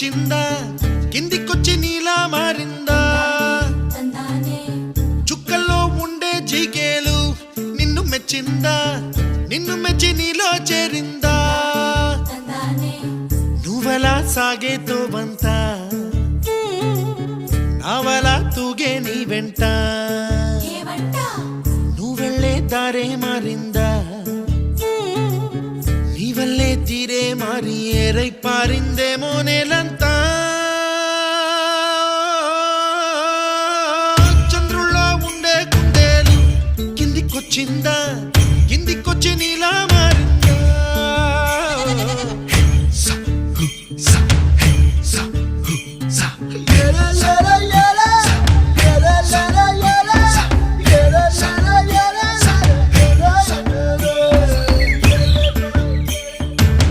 కిందికొచ్చిందా కిందికొచ్చి నీలా మారిందా చుక్కల్లో ఉండే జీకేలు నిన్ను మెచ్చిందా నిన్ను మెచ్చి నీలో చేరిందా నువ్వలా సాగేతో బంత నావలా తూగే నీ వెంట నువ్వెళ్ళే దారే మారిందా నీవల్లే తీరే మారి ఏరై పారిందేమో నేలంతా చంద్రుల్లో ఉండే కుందేలు కిందికొచ్చిందా